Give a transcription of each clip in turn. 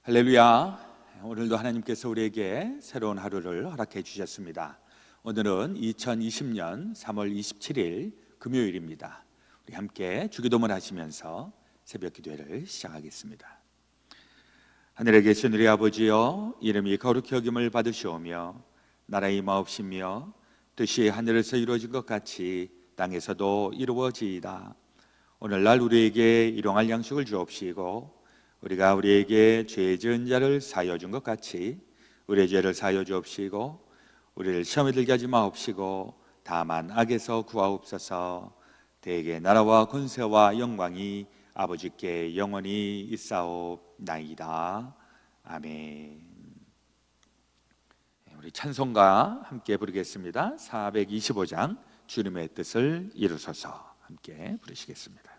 할렐루야. 오늘도 하나님께서 우리에게 새로운 하루를 허락해 주셨습니다. 오늘은 2020년 3월 27일 금요일입니다. 우리 함께 주기도문 하시면서 새벽 기도회를 시작하겠습니다. 하늘에 계신 우리 아버지여, 이름이 거룩히 여김을 받으시오며 나라의 임하옵시며 뜻이 하늘에서 이루어진 것 같이 땅에서도 이루어지이다. 오늘날 우리에게 일용할 양식을 주옵시고 우리가 우리에게 죄 지은 자를 사하여 준 것 같이 우리의 죄를 사하여 주옵시고 우리를 시험에 들게 하지 마옵시고 다만 악에서 구하옵소서. 대개 나라와 권세와 영광이 아버지께 영원히 있사옵나이다. 아멘. 우리 찬송가 함께 부르겠습니다. 425장 주님의 뜻을 이루소서 함께 부르시겠습니다.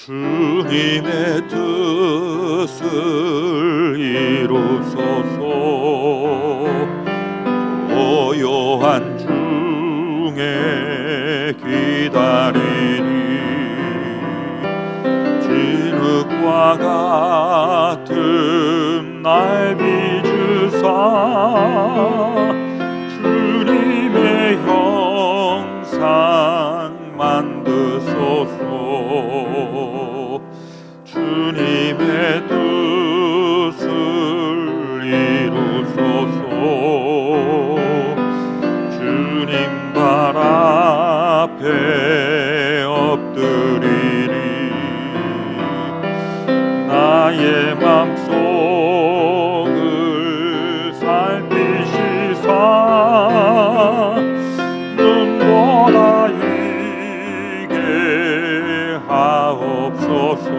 주님의 뜻을 이루소서. 고요한 중에 기다리니 진흙과 같은 날 빚으사 주님의 형상 만드소서. 주님의 뜻을 이루소서. 주님 발 앞에 엎드리니 나의 맘속을 살피시사 눈보라 이게 하옵소서.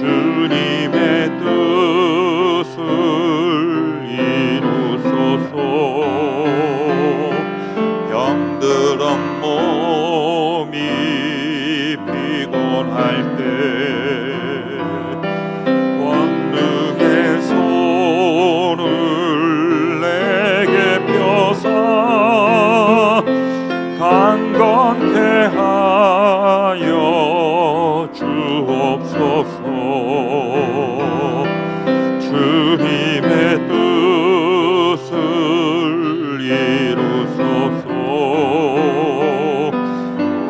주님의 뜻을 이루소서. 병들은 몸이 피곤할 때 권능의 손을 내게 펴사 강건케 하여 주옵소서. 주님의 뜻을 이루소서.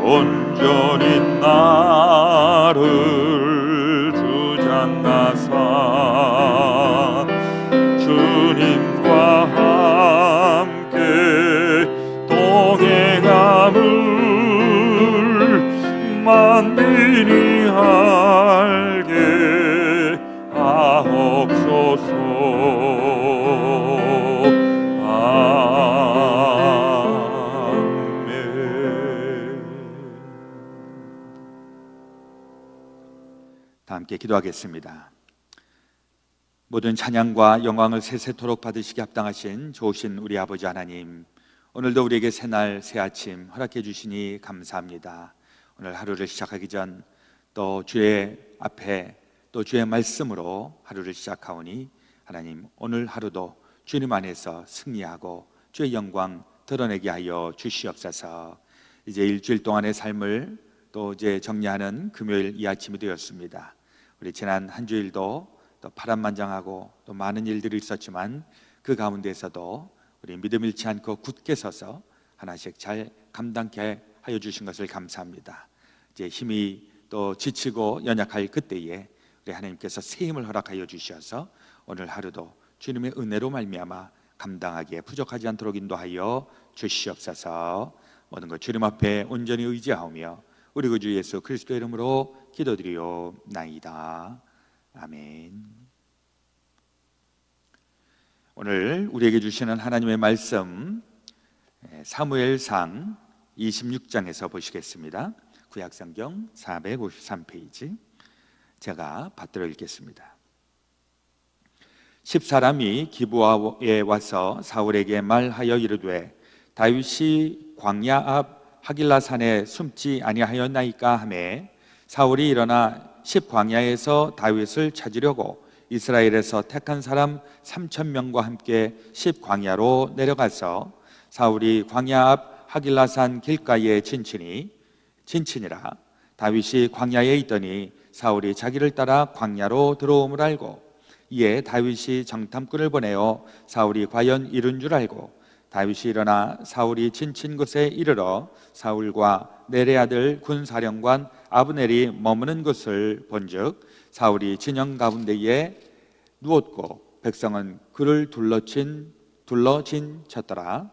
온전히 나를 주장하사 주님과 함께 동행함을 만민이 알게 하옵소서. 다 함께 기도하겠습니다. 모든 찬양과 영광을 세세토록 받으시기 합당하신 좋으신 우리 아버지 하나님, 오늘도 우리에게 새날 새아침 허락해 주시니 감사합니다. 오늘 하루를 시작하기 전 또 주의 앞에 또 주의 말씀으로 하루를 시작하오니 하나님, 오늘 하루도 주님 안에서 승리하고 주의 영광 드러내게 하여 주시옵소서. 이제 일주일 동안의 삶을 또 이제 정리하는 금요일 이 아침이 되었습니다. 우리 지난 한 주일도 또 파란만장하고 또 많은 일들이 있었지만 그 가운데서도 우리 믿음 잃지 않고 굳게 서서 하나씩 잘 감당케 하여 주신 것을 감사합니다. 이제 힘이 또 지치고 연약할 그때에 우리 하나님께서 새 힘을 허락하여 주셔서 오늘 하루도 주님의 은혜로 말미암아 감당하기에 부족하지 않도록 인도하여 주시옵소서. 모든 것 주님 앞에 온전히 의지하오며 우리 구주 예수 그리스도의 이름으로 기도드리옵나이다. 아멘. 오늘 우리에게 주시는 하나님의 말씀 사무엘상 26장에서 보시겠습니다. 구약성경 453페이지 제가 받들어 읽겠습니다. 10사람이 기브아에 와서 사울에게 말하여 이르되 다윗이 광야 앞 하길라산에 숨지 아니하였나이까 하매 사울이 일어나 십광야에서 다윗을 찾으려고 이스라엘에서 택한 사람 3,000명과 함께 십광야로 내려가서 사울이 광야 앞 하길라산 길가에 진친이라. 다윗이 광야에 있더니 사울이 자기를 따라 광야로 들어옴을 알고 이에 다윗이 정탐꾼을 보내어 사울이 과연 이른 줄 알고 다윗이 일어나 사울이 진친 곳에 이르러 사울과 넬의 아들 군사령관 아브넬이 머무는 것을 본즉 사울이 진영 가운데에 누웠고 백성은 그를 둘러진 쳤더라.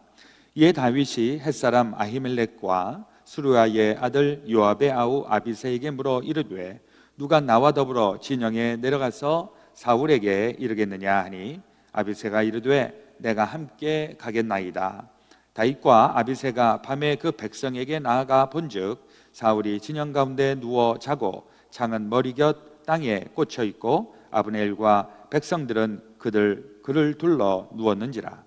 이에 다윗이 햇사람 아히멜렉과 수루야의 아들 요압의 아우 아비새에게 물어 이르되 누가 나와 더불어 진영에 내려가서 사울에게 이르겠느냐 하니 아비새가 이르되 내가 함께 가겠나이다. 다윗과 아비새가 밤에 그 백성에게 나아가 본즉 사울이 진영 가운데 누워 자고 창은 머리 곁 땅에 꽂혀 있고 아브넬과 백성들은 그를 둘러 누웠는지라.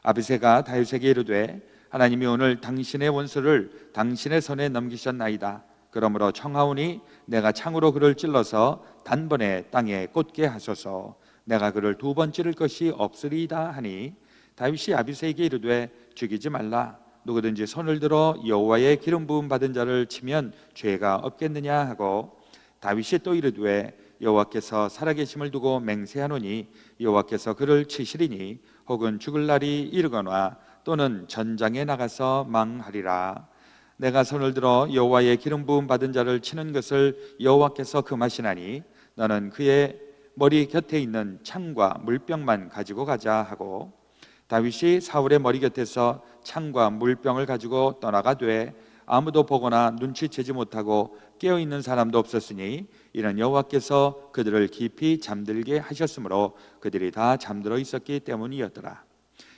아비새가 다윗에게 이르되 하나님이 오늘 당신의 원수를 당신의 손에 넘기셨나이다. 그러므로 청하오니 내가 창으로 그를 찔러서 단번에 땅에 꽂게 하소서. 내가 그를 2번 찌를 것이 없으리이다 하니 다윗이 아비새에게 이르되 죽이지 말라. 누구든지 손을 들어 여호와의 기름 부음 받은 자를 치면 죄가 없겠느냐 하고 다윗이 또 이르되 여호와께서 살아계심을 두고 맹세하노니 여호와께서 그를 치시리니 혹은 죽을 날이 이르거나 또는 전장에 나가서 망하리라. 내가 손을 들어 여호와의 기름 부음 받은 자를 치는 것을 여호와께서 금하시나니 너는 그의 머리 곁에 있는 창과 물병만 가지고 가자 하고 다윗이 사울의 머리 곁에서 창과 물병을 가지고 떠나가되 아무도 보거나 눈치채지 못하고 깨어있는 사람도 없었으니 이는 여호와께서 그들을 깊이 잠들게 하셨으므로 그들이 다 잠들어 있었기 때문이었더라.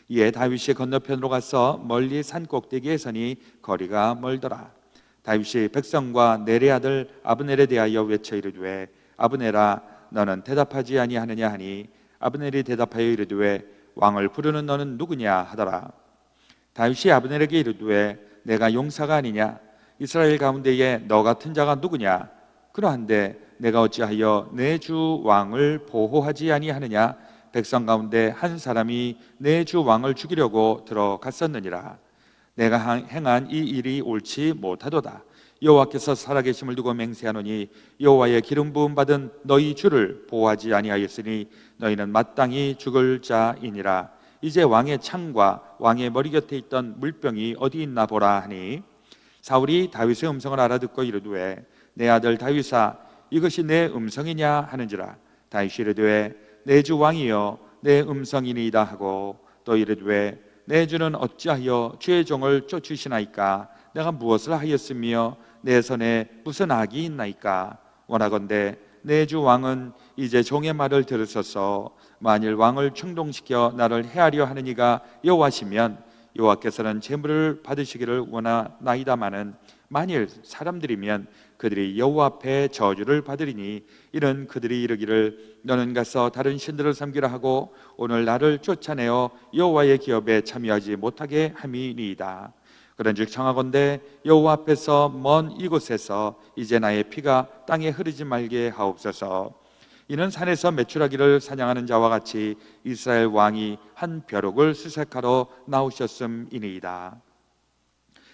이에 다윗이 건너편으로 가서 멀리 산 꼭대기에 서니 거리가 멀더라. 다윗이 백성과 넬의 아들 아브넬에 대하여 외쳐 이르되 아브넬아 너는 대답하지 아니하느냐 하니 아브넬이 대답하여 이르되 왕을 부르는 너는 누구냐 하더라. 다윗이 아브넬에게 이르되 내가 용사가 아니냐? 이스라엘 가운데에 너 같은 자가 누구냐? 그러한데 내가 어찌하여 내 주 왕을 보호하지 아니하느냐? 백성 가운데 한 사람이 내 주 왕을 죽이려고 들어갔었느니라. 내가 행한 이 일이 옳지 못하도다. 여호와께서 살아계심을 두고 맹세하노니 여호와의 기름 부음 받은 너희 주를 보호하지 아니하였으니 너희는 마땅히 죽을 자이니라. 이제 왕의 창과 왕의 머리 곁에 있던 물병이 어디 있나 보라 하니 사울이 다윗의 음성을 알아듣고 이르되 내 아들 다윗아 이것이 내 음성이냐 하는지라. 다윗이 이르되 내 주 왕이여 내 음성이니이다 하고 또 이르되 내 주는 어찌하여 주의 종을 쫓으시나이까? 내가 무엇을 하였으며 내 손에 무슨 악이 있나이까? 원하건대 내 주 왕은 이제 종의 말을 들으소서. 만일 왕을 충동시켜 나를 해하려 하는 이가 여호와시면 여호와께서는 제물을 받으시기를 원하나이다마는 만일 사람들이면 그들이 여호와 앞에 저주를 받으리니 이는 그들이 이르기를 너는 가서 다른 신들을 섬기라 하고 오늘 나를 쫓아내어 여호와의 기업에 참여하지 못하게 함이니이다. 그런즉 청하건대 여호와 앞에서 먼 이곳에서 이제 나의 피가 땅에 흐르지 말게 하옵소서. 이는 산에서 메추라기를 사냥하는 자와 같이 이스라엘 왕이 한 벼룩을 수색하러 나오셨음이니이다.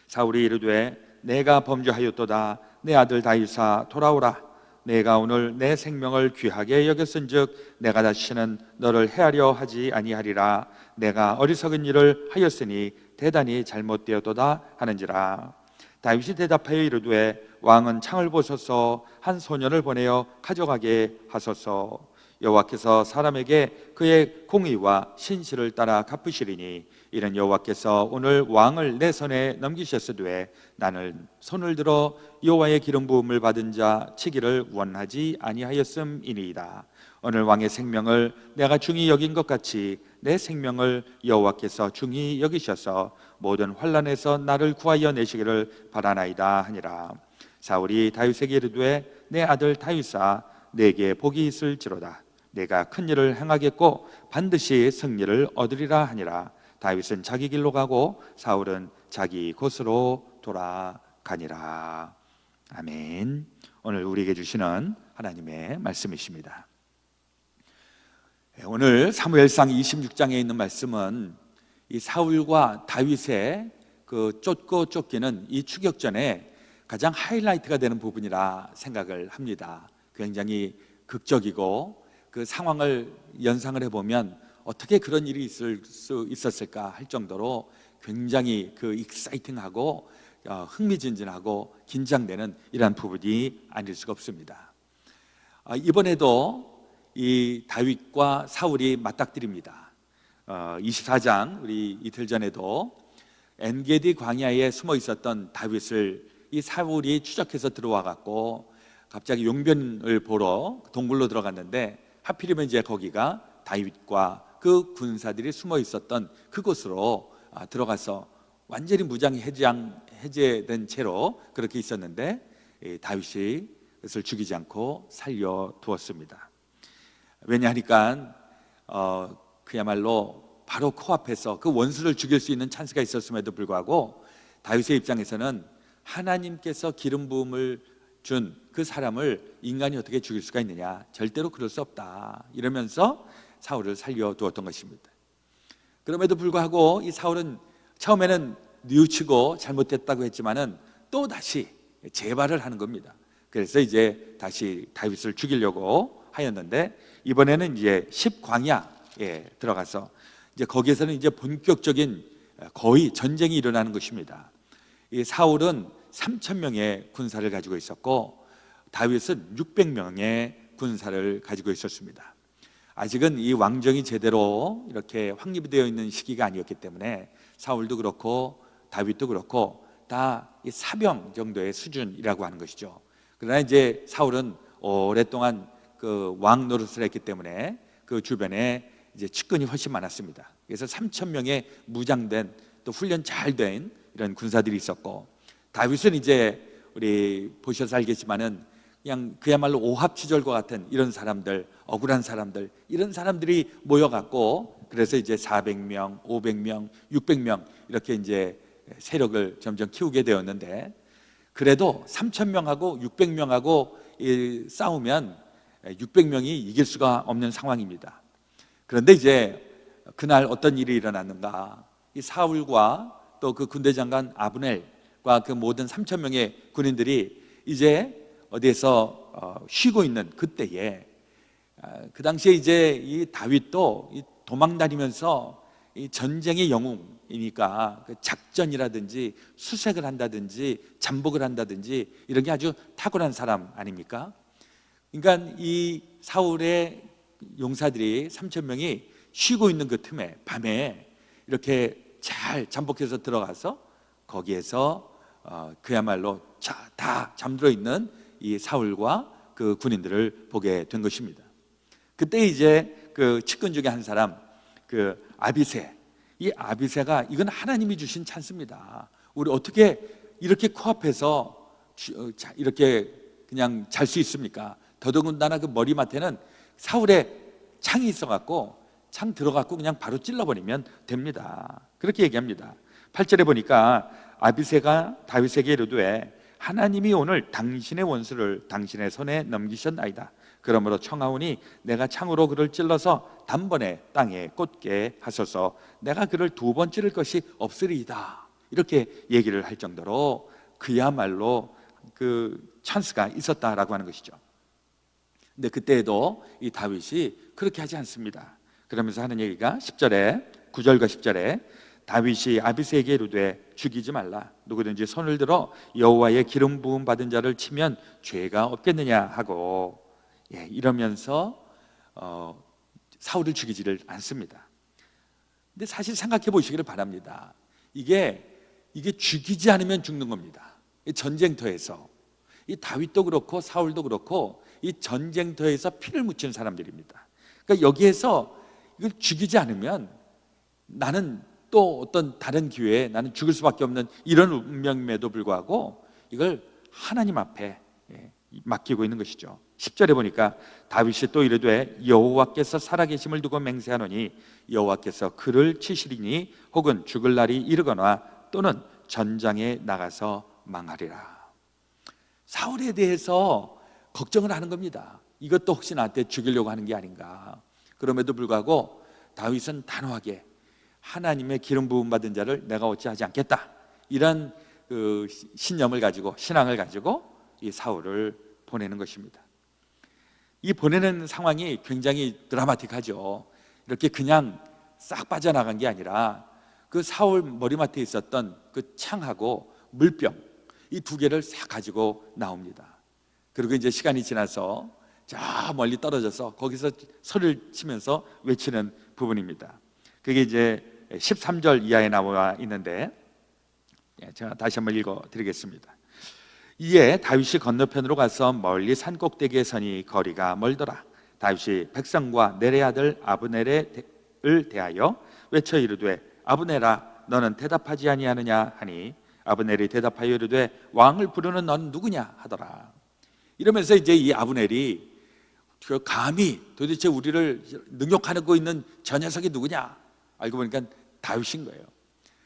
사울이 이르되 내가 범죄하였도다. 내 아들 다윗아 돌아오라. 내가 오늘 내 생명을 귀하게 여겼은즉 내가 다시는 너를 해하려 하지 아니하리라. 내가 어리석은 일을 하였으니 대단히 잘못되었도다 하는지라. 다윗이 대답하여 이르되 왕은 창을 보소서. 한 소년을 보내어 가져가게 하소서. 여호와께서 사람에게 그의 공의와 신실을 따라 갚으시리니 이는 여호와께서 오늘 왕을 내 손에 넘기셨으되 나는 손을 들어 여호와의 기름 부음을 받은 자 치기를 원하지 아니하였음이니이다. 오늘 왕의 생명을 내가 중히 여긴 것 같이 내 생명을 여호와께서 중히 여기셔서 모든 환난에서 나를 구하여 내시기를 바라나이다 하니라. 사울이 다윗에게 이르되 내 아들 다윗아 내게 복이 있을지로다. 내가 큰 일을 행하겠고 반드시 승리를 얻으리라 하니라. 다윗은 자기 길로 가고 사울은 자기 곳으로 돌아가니라. 아멘. 오늘 우리에게 주시는 하나님의 말씀이십니다. 오늘 사무엘상 26장에 있는 말씀은 이 사울과 다윗의 그 쫓고 쫓기는 이 추격전에 가장 하이라이트가 되는 부분이라 생각을 합니다. 굉장히 극적이고 그 상황을 연상을 해보면 어떻게 그런 일이 있을 수 있었을까 할 정도로 굉장히 그 익사이팅하고 흥미진진하고 긴장되는 이러한 부분이 아닐 수가 없습니다. 이번에도 이 다윗과 사울이 맞닥뜨립니다. 24장 우리 이틀 전에도 엔게디 광야에 숨어 있었던 다윗을 이 사울이 추적해서 들어와 갖고 갑자기 용변을 보러 동굴로 들어갔는데 하필이면 이제 거기가 다윗과 그 군사들이 숨어 있었던 그곳으로 들어가서 완전히 무장이 해제된 채로 그렇게 있었는데 다윗이 그것을 죽이지 않고 살려두었습니다. 왜냐하니까 그야말로 바로 코앞에서 그 원수를 죽일 수 있는 찬스가 있었음에도 불구하고 다윗의 입장에서는 하나님께서 기름 부음을 준 그 사람을 인간이 어떻게 죽일 수가 있느냐, 절대로 그럴 수 없다 이러면서 사울을 살려두었던 것입니다. 그럼에도 불구하고 이 사울은 처음에는 뉘우치고 잘못됐다고 했지만은 또 다시 재발을 하는 겁니다. 그래서 이제 다시 다윗을 죽이려고 하였는데 이번에는 이제 10광야에 들어가서 이제 거기에서는 이제 본격적인 거의 전쟁이 일어나는 것입니다. 이 사울은 3,000명의 군사를 가지고 있었고 다윗은 600명의 군사를 가지고 있었습니다. 아직은 이 왕정이 제대로 이렇게 확립이 되어 있는 시기가 아니었기 때문에 사울도 그렇고 다윗도 그렇고 다 이 사병 정도의 수준이라고 하는 것이죠. 그러나 이제 사울은 오랫동안 그 왕 노릇을 했기 때문에 그 주변에 이제 측근이 훨씬 많았습니다. 그래서 3,000명의 무장된 또 훈련 잘 된 이런 군사들이 있었고 다윗은 이제 우리 보셔서 알겠지만은 그냥 그야말로 오합지졸과 같은 이런 사람들, 억울한 사람들, 이런 사람들이 모여갖고 그래서 이제 400명, 500명, 600명 이렇게 이제 세력을 점점 키우게 되었는데 그래도 3,000명하고 600명하고 싸우면 600명이 이길 수가 없는 상황입니다. 그런데 이제 그날 어떤 일이 일어났는가? 이 사울과 또 그 군대 장관 아브넬과 그 모든 3,000명의 군인들이 이제 어디에서 쉬고 있는 그때에 그 당시에 이제 이 다윗도 도망 다니면서 이 전쟁의 영웅이니까 그 작전이라든지 수색을 한다든지 잠복을 한다든지 이런 게 아주 탁월한 사람 아닙니까? 그러니까 이 사울의 용사들이 3,000명이 쉬고 있는 그 틈에 밤에 이렇게 잘 잠복해서 들어가서 거기에서 그야말로 다 잠들어 있는 이 사울과 그 군인들을 보게 된 것입니다. 그때 이제 그 측근 중에 한 사람 그 아비새, 이 아비새가 이건 하나님이 주신 찬스입니다. 우리 어떻게 이렇게 코앞에서 이렇게 그냥 잘 수 있습니까? 더더군다나 그 머리맡에는 사울의 창이 있어갖고 창 들어갖고 그냥 바로 찔러버리면 됩니다. 그렇게 얘기합니다. 8절에 보니까 아비새가 다윗에게 이르되 하나님이 오늘 당신의 원수를 당신의 손에 넘기셨나이다. 그러므로 청하오니 내가 창으로 그를 찔러서 단번에 땅에 꽂게 하소서. 내가 그를 2번 찌를 것이 없으리이다. 이렇게 얘기를 할 정도로 그야말로 그 찬스가 있었다라고 하는 것이죠. 근데 그때에도 이 다윗이 그렇게 하지 않습니다. 그러면서 하는 얘기가 10절에 9절과 10절에 다윗이 아비새에게 이르되 죽이지 말라. 누구든지 손을 들어 여호와의 기름 부음 받은 자를 치면 죄가 없겠느냐 하고 이러면서 사울을 죽이지를 않습니다. 근데 사실 생각해 보시기를 바랍니다. 이게 죽이지 않으면 죽는 겁니다. 이 전쟁터에서 이 다윗도 그렇고 사울도 그렇고 이 전쟁터에서 피를 묻힌 사람들입니다. 그러니까 여기에서 이걸 죽이지 않으면 나는 또 어떤 다른 기회에 나는 죽을 수밖에 없는 이런 운명임에도 불구하고 이걸 하나님 앞에 맡기고 있는 것이죠. 10절에 보니까 다윗이 또 이르되 여호와께서 살아계심을 두고 맹세하노니 여호와께서 그를 치시리니 혹은 죽을 날이 이르거나 또는 전장에 나가서 망하리라. 사울에 대해서 걱정을 하는 겁니다. 이것도 혹시 나한테 죽이려고 하는 게 아닌가. 그럼에도 불구하고 다윗은 단호하게 하나님의 기름 부음 받은 자를 내가 어찌하지 않겠다, 이런 그 신념을 가지고, 신앙을 가지고 이 사울을 보내는 것입니다. 이 보내는 상황이 굉장히 드라마틱하죠. 이렇게 그냥 싹 빠져나간 게 아니라 그 사울 머리맡에 있었던 그 창하고 물병, 이 두 개를 싹 가지고 나옵니다. 그리고 이제 시간이 지나서 저 멀리 떨어져서 거기서 소리를 치면서 외치는 부분입니다. 그게 이제 13절 이하에 나와 있는데, 제가 다시 한번 읽어드리겠습니다. 이에 다윗이 건너편으로 가서 멀리 산 꼭대기에 서니 거리가 멀더라. 다윗이 백성과 넬의 아들 아브넬을 대하여 외쳐 이르되 아브넬아 너는 대답하지 아니하느냐 하니 아브넬이 대답하여 이르되 왕을 부르는 너는 누구냐 하더라. 이러면서 이제 이 아브넬이 감히 도대체 우리를 능욕하고 있는 저 녀석이 누구냐, 알고 보니까 다윗인 거예요.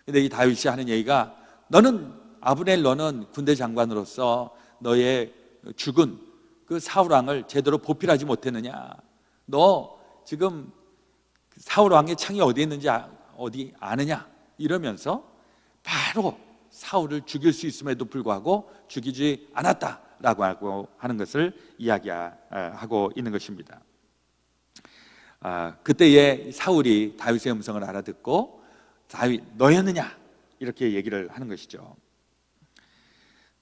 근데 이 다윗이 하는 얘기가, 너는 아브넬, 너는 군대 장관으로서 너의 죽은 그 사울 왕을 제대로 보필하지 못했느냐, 너 지금 사울 왕의 창이 어디 있는지 어디 아느냐, 이러면서 바로 사울을 죽일 수 있음에도 불구하고 죽이지 않았다라고 하는 것을 이야기하고 있는 것입니다. 그때에 사울이 다윗의 음성을 알아듣고 다윗 너였느냐, 이렇게 얘기를 하는 것이죠.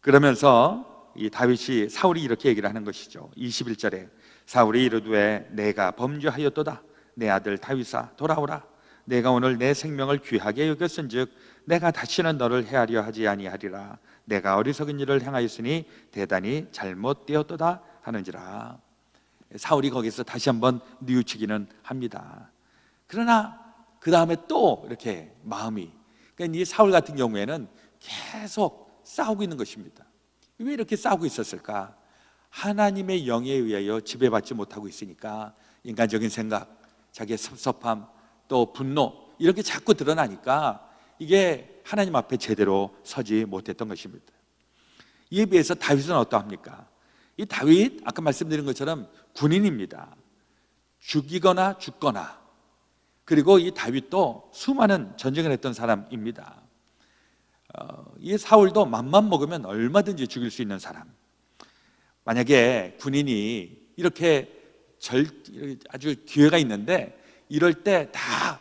그러면서 이 다윗이, 사울이 이렇게 얘기를 하는 것이죠. 21절에 사울이 이르되 내가 범죄하였도다. 내 아들 다윗아 돌아오라. 내가 오늘 내 생명을 귀하게 여겼은즉 내가 다시는 너를 해하려 하지 아니하리라. 내가 어리석은 일을 행하였으니 대단히 잘못되었도다 하는지라. 사울이 거기서 다시 한번 뉘우치기는 합니다. 그러나 그 다음에 또 이렇게 마음이, 그러니까 이 사울 같은 경우에는 계속 싸우고 있는 것입니다. 왜 이렇게 싸우고 있었을까? 하나님의 영에 의하여 지배받지 못하고 있으니까 인간적인 생각, 자기의 섭섭함, 또 분노, 이런 게 자꾸 드러나니까 이게 하나님 앞에 제대로 서지 못했던 것입니다. 이에 비해서 다윗은 어떠합니까? 이 다윗, 아까 말씀드린 것처럼 군인입니다. 죽이거나 죽거나. 그리고 이 다윗도 수많은 전쟁을 했던 사람입니다. 이 사울도 맘만 먹으면 얼마든지 죽일 수 있는 사람. 만약에 군인이 이렇게 아주 기회가 있는데 이럴 때 다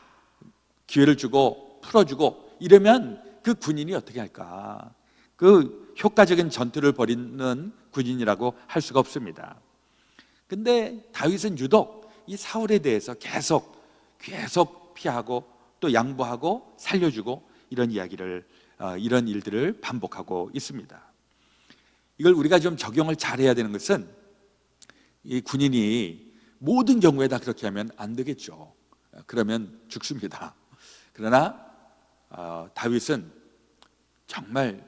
기회를 주고 풀어주고 이러면 그 군인이 어떻게 할까? 그 효과적인 전투를 벌이는 군인이라고 할 수가 없습니다. 근데 다윗은 유독 이 사울에 대해서 계속 피하고 또 양보하고 살려주고 이런 이런 일들을 반복하고 있습니다. 이걸 우리가 좀 적용을 잘해야 되는 것은, 이 군인이 모든 경우에 다 그렇게 하면 안 되겠죠. 그러면 죽습니다. 그러나 다윗은 정말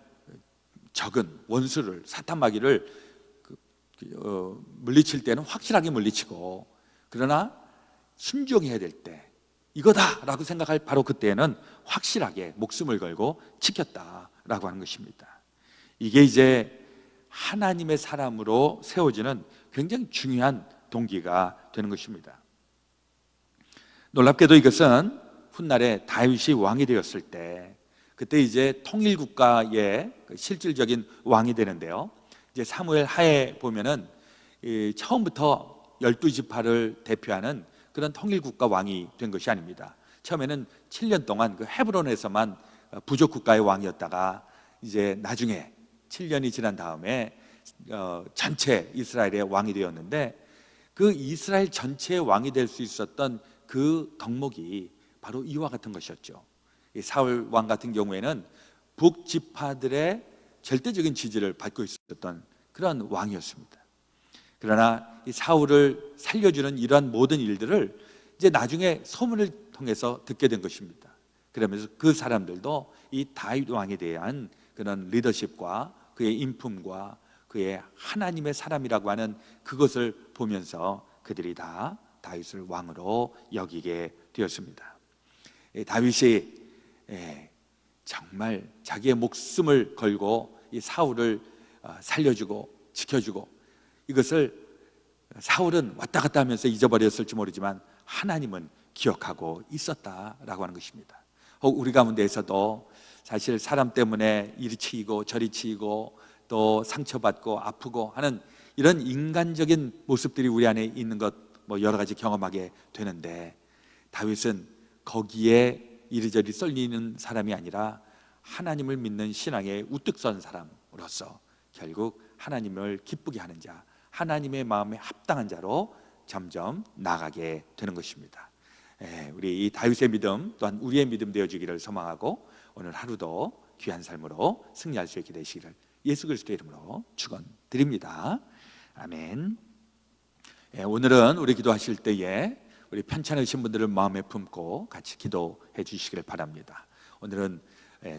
적은 원수를, 사탄 마귀를 물리칠 때는 확실하게 물리치고, 그러나 순종해야 될 때 이거다라고 생각할 바로 그때는 확실하게 목숨을 걸고 지켰다라고 하는 것입니다. 이게 이제 하나님의 사람으로 세워지는 굉장히 중요한 동기가 되는 것입니다. 놀랍게도 이것은 훗날에 다윗이 왕이 되었을 때, 그때 이제 통일국가의 실질적인 왕이 되는데요. 이제 사무엘 하에 보면은 처음부터 12지파를 대표하는 그런 통일국가 왕이 된 것이 아닙니다. 처음에는 7년 동안 그 헤브론에서만 부족국가의 왕이었다가 이제 나중에 7년이 지난 다음에 전체 이스라엘의 왕이 되었는데, 그 이스라엘 전체의 왕이 될 수 있었던 그 덕목이 바로 이와 같은 것이었죠. 이 사울 왕 같은 경우에는 북지파들의 절대적인 지지를 받고 있었던 그런 왕이었습니다. 그러나 이 사울을 살려주는 이러한 모든 일들을 이제 나중에 소문을 통해서 듣게 된 것입니다. 그러면서 그 사람들도 이 다윗 왕에 대한 그런 리더십과 그의 인품과 그의 하나님의 사람이라고 하는 그것을 보면서 그들이 다 다윗을 왕으로 여기게 되었습니다. 다윗이 정말 자기의 목숨을 걸고 이 사울을 살려주고 지켜주고, 이것을 사울은 왔다 갔다 하면서 잊어버렸을지 모르지만 하나님은 기억하고 있었다라고 하는 것입니다. 우리 가운데에서도 사실 사람 때문에 이리 치이고 저리 치이고 또 상처받고 아프고 하는 이런 인간적인 모습들이 우리 안에 있는 것 여러 가지 경험하게 되는데, 다윗은 거기에 이리저리 썰리는 사람이 아니라 하나님을 믿는 신앙에 우뚝 선 사람으로서 결국 하나님을 기쁘게 하는 자, 하나님의 마음에 합당한 자로 점점 나아가게 되는 것입니다. 우리 이 다윗의 믿음 또한 우리의 믿음 되어주기를 소망하고, 오늘 하루도 귀한 삶으로 승리할 수 있게 되시기를 예수 그리스도의 이름으로 축원드립니다. 아멘. 오늘은 우리 기도하실 때에 우리 편찮으신 분들을 마음에 품고 같이 기도해 주시기를 바랍니다. 오늘은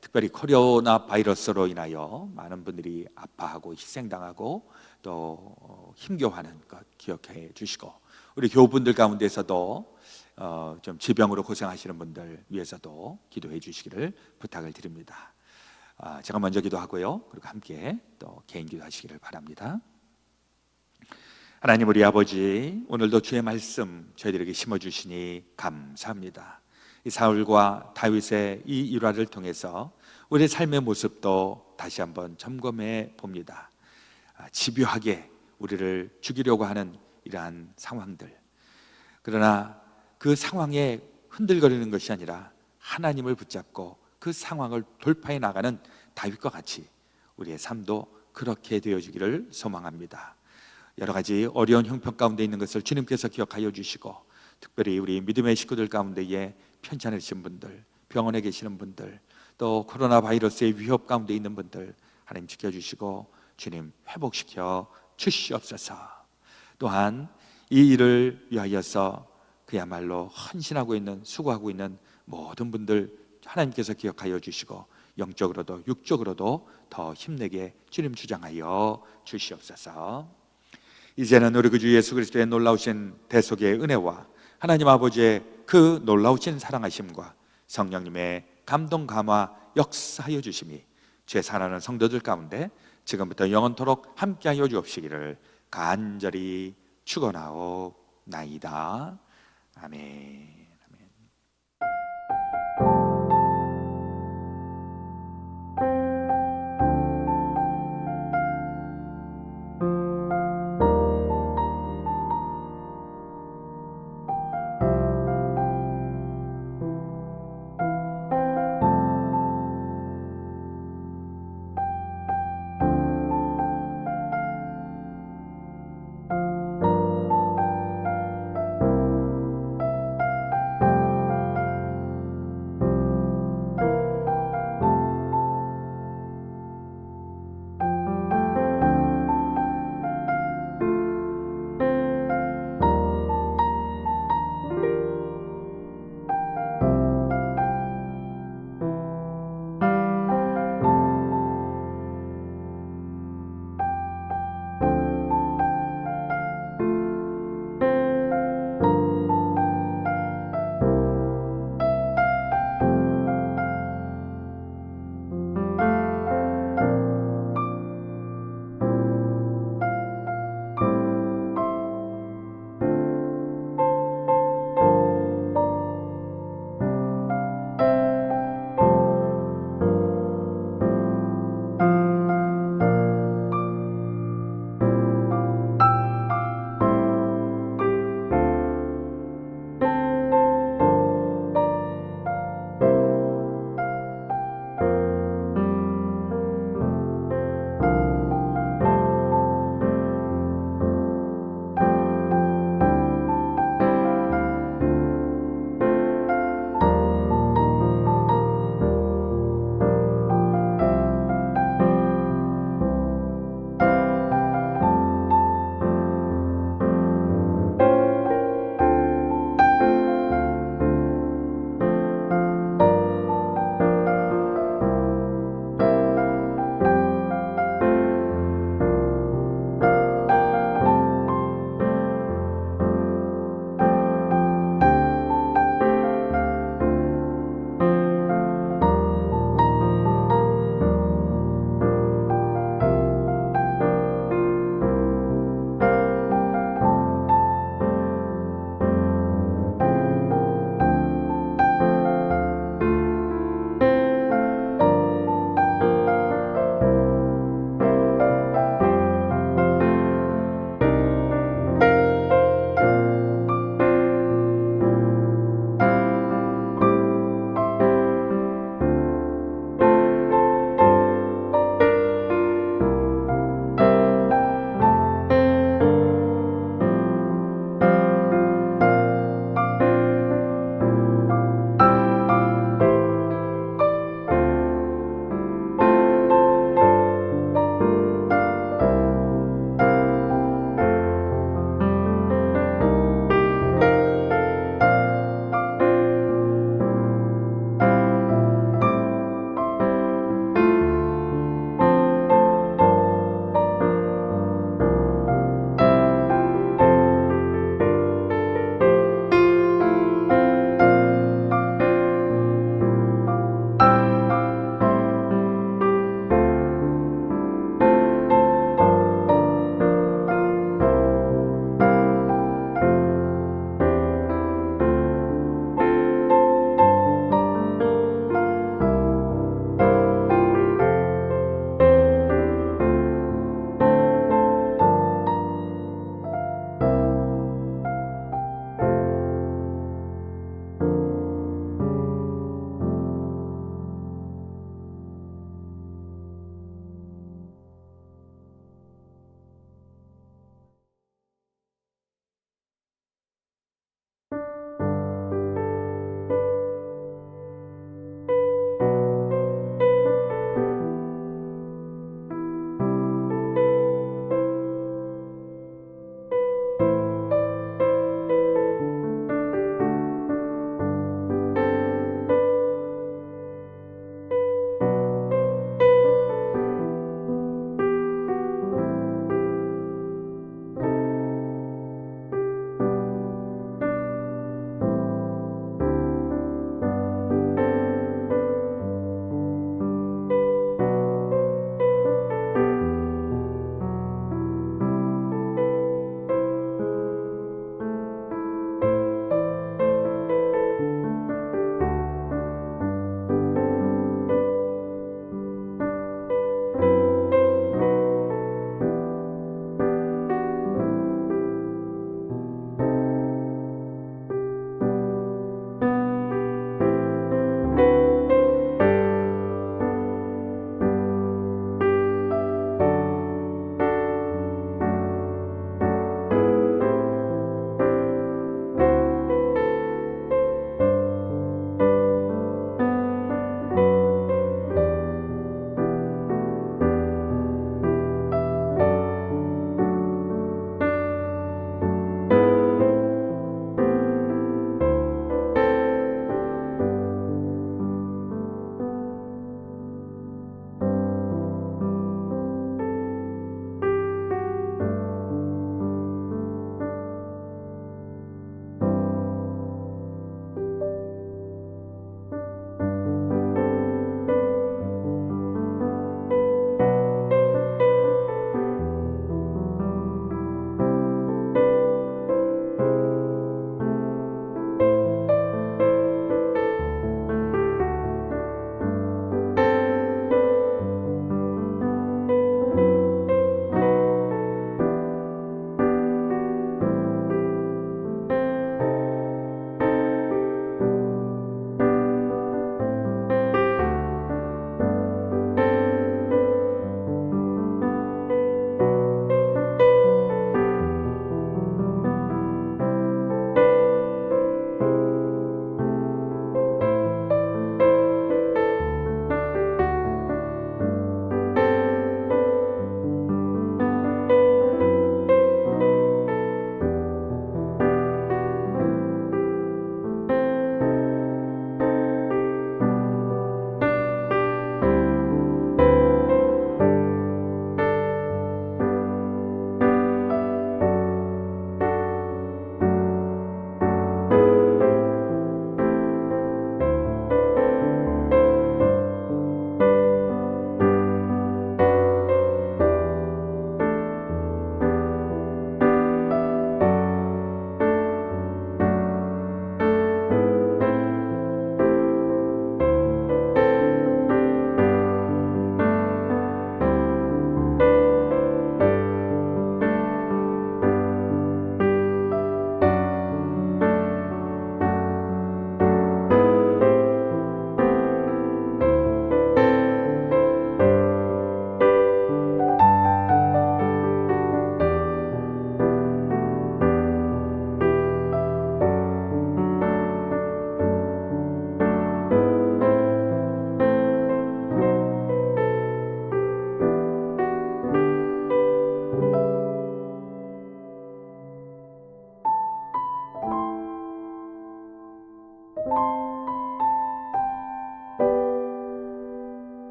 특별히 코로나 바이러스로 인하여 많은 분들이 아파하고 희생당하고 또 힘겨워하는 것 기억해 주시고, 우리 교우분들 가운데서도 좀 질병으로 고생하시는 분들 위해서도 기도해 주시기를 부탁을 드립니다. 제가 먼저 기도하고요, 그리고 함께 또 개인 기도하시기를 바랍니다. 하나님 우리 아버지, 오늘도 주의 말씀 저희들에게 심어주시니 감사합니다. 이 사울과 다윗의 이 일화를 통해서 우리의 삶의 모습도 다시 한번 점검해 봅니다. 집요하게 우리를 죽이려고 하는 이러한 상황들, 그러나 그 상황에 흔들거리는 것이 아니라 하나님을 붙잡고 그 상황을 돌파해 나가는 다윗과 같이 우리의 삶도 그렇게 되어주기를 소망합니다. 여러 가지 어려운 형편 가운데 있는 것을 주님께서 기억하여 주시고, 특별히 우리 믿음의 식구들 가운데에 편찮으신 분들, 병원에 계시는 분들, 또 코로나 바이러스의 위협 가운데 있는 분들 하나님 지켜주시고 주님 회복시켜 주시옵소서. 또한 이 일을 위하여서 그야말로 헌신하고 있는, 수고하고 있는 모든 분들 하나님께서 기억하여 주시고 영적으로도 육적으로도 더 힘내게 주님 주장하여 주시옵소서. 이제는 우리 그 주 예수 그리스도의 놀라우신 대속의 은혜와 하나님 아버지의 그 놀라우신 사랑하심과 성령님의 감동 감화 역사하여 주심이 죄 사랑하는 성도들 가운데 지금부터 영원토록 함께하여 주옵시기를 간절히 축원하옵나이다. 아멘.